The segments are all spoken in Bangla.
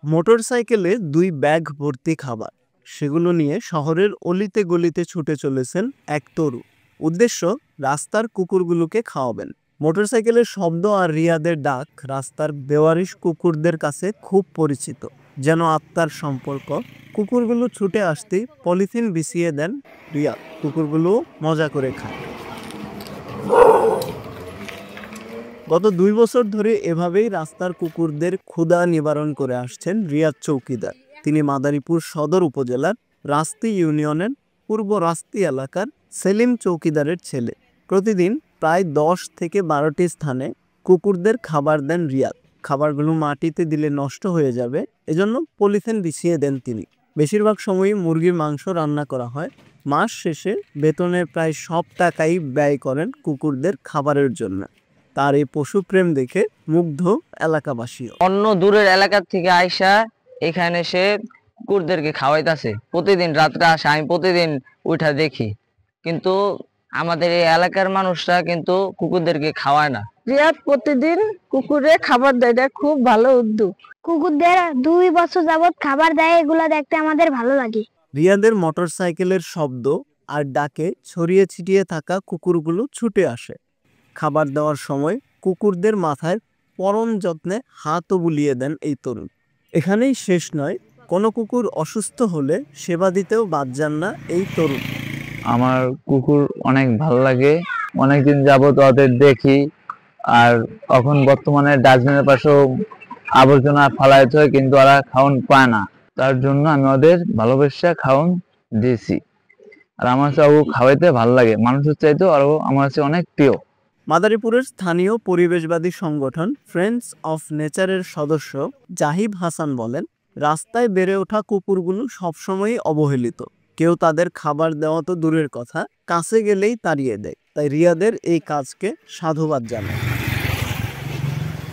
মোটরসাইকেলে 2 ব্যাগ ভর্তি খাবার, সেগুলো নিয়ে শহরের অলিতে গলিতে ছুটে চলেছেন এক তরু। উদ্দেশ্য, রাস্তার কুকুরগুলোকে খাওয়াবেন। মোটরসাইকেলের শব্দ আর রিয়াদের ডাক রাস্তার বেওয়ারিশ কুকুরদের কাছে খুব পরিচিত, যেন আত্মার সম্পর্ক। কুকুরগুলো ছুটে আসতেই পলিথিন বিছিয়ে দেন রিয়াদ। কুকুরগুলো মজা করে খায়। গত 2 বছর ধরে এভাবেই রাস্তার কুকুরদের ক্ষুধা নিবারণ করে আসছেন রিয়াদ চৌকিদার। তিনি মাদারীপুর সদর উপজেলার রাস্তি ইউনিয়নের পূর্ব রাস্তি এলাকার সেলিম চৌকিদারের ছেলে। প্রতিদিন প্রায় 10 থেকে 12টি স্থানে কুকুরদের খাবার দেন রিয়াদ। খাবারগুলো মাটিতে দিলে নষ্ট হয়ে যাবে, এজন্য পলিথিন বিছিয়ে দেন তিনি। বেশিরভাগ সময়ই মুরগির মাংস রান্না করা হয়। মাস শেষে বেতনের প্রায় সব টাকাই ব্যয় করেন কুকুরদের খাবারের জন্য। তার এই পশুপ্রেম দেখে মুগ্ধ এলাকাবাসীও। অন্য দূরের এলাকার থেকে আইসা এখানে সে কুকুরদেরকে খাওয়াইতেছে। প্রতিদিন রাত্রে আসে, আমি প্রতিদিন উঠা দেখি, কিন্তু আমাদের এই এলাকার মানুষরা কিন্তু কুকুরদেরকে খাওয়ায় না। রিয়াদ প্রতিদিন কুকুরে খাবার দেয়, এটা খুব ভালো উদ্যোগ। কুকুরদের 2 বছর যাবত খাবার দেয়, এগুলো দেখতে আমাদের ভালো লাগে। রিয়াদের মোটরসাইকেলের শব্দ আর ডাকে ছড়িয়ে ছিটিয়ে থাকা কুকুরগুলো ছুটে আসে। খাবার দেওয়ার সময় কুকুরদের মাথায় পরম যত্নে হাতও বুলিয়ে দেন এই তরুণ। এখানেই শেষ নয়, কোনো কুকুর অসুস্থ হলে সেবা দিতেও বাদ যান না এই তরুণ। আমার কুকুর অনেক ভালো লাগে, অনেকদিন যাবত ওদের দেখি। আর এখন বর্তমানে ডাস্টবিনের পাশেও আবর্জনা ফালাইতে হয়, কিন্তু ওরা খাওন পায় না। তার জন্য আমি ওদের ভালোবাসা খাওন দিয়েছি। আর আমার কাছে ও খাওয়াইতে ভালো লাগে, মানুষের চাইতেও আরও আমার কাছে অনেক প্রিয়। মাদারীপুরের স্থানীয় পরিবেশবাদী সংগঠন ফ্রেন্ডস অফ নেচারের সদস্য জাহিব হাসান বলেন, রাস্তায় বেড়ে ওঠা কুকুরগুলো সবসময়ই অবহেলিত। কেউ তাদের খাবার দেওয়া তো দূরের কথা, কাছে গেলেই তাড়িয়ে দেয়। তাই রিয়াদের এই কাজকে সাধুবাদ জানায়।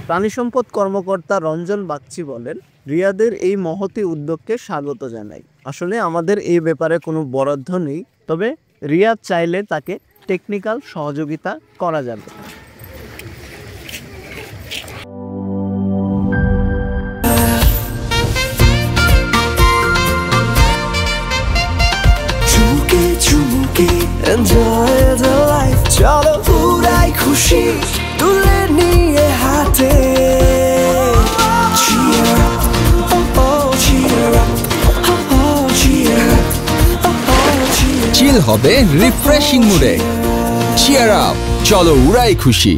প্রাণী সম্পদ কর্মকর্তা রঞ্জন বাগচি বলেন, রিয়াদের এই মহতী উদ্যোগকে স্বাগত জানাই। আসলে আমাদের এই ব্যাপারে কোনো বরাদ্দ নেই, তবে রিয়াদ চাইলে তাকে টেকনিক্যাল সহযোগিতা করা যাবে। Enjoy the life, চলো পুরাই খুশি তুলে নিয়ে হাতে। Cheer up, oh oh, cheer up, oh oh, cheer up, oh oh, cheer up. চিল হবে রিফ্রেশিং মুডে। চিয়ার আপ, চলো উড়াই খুশি।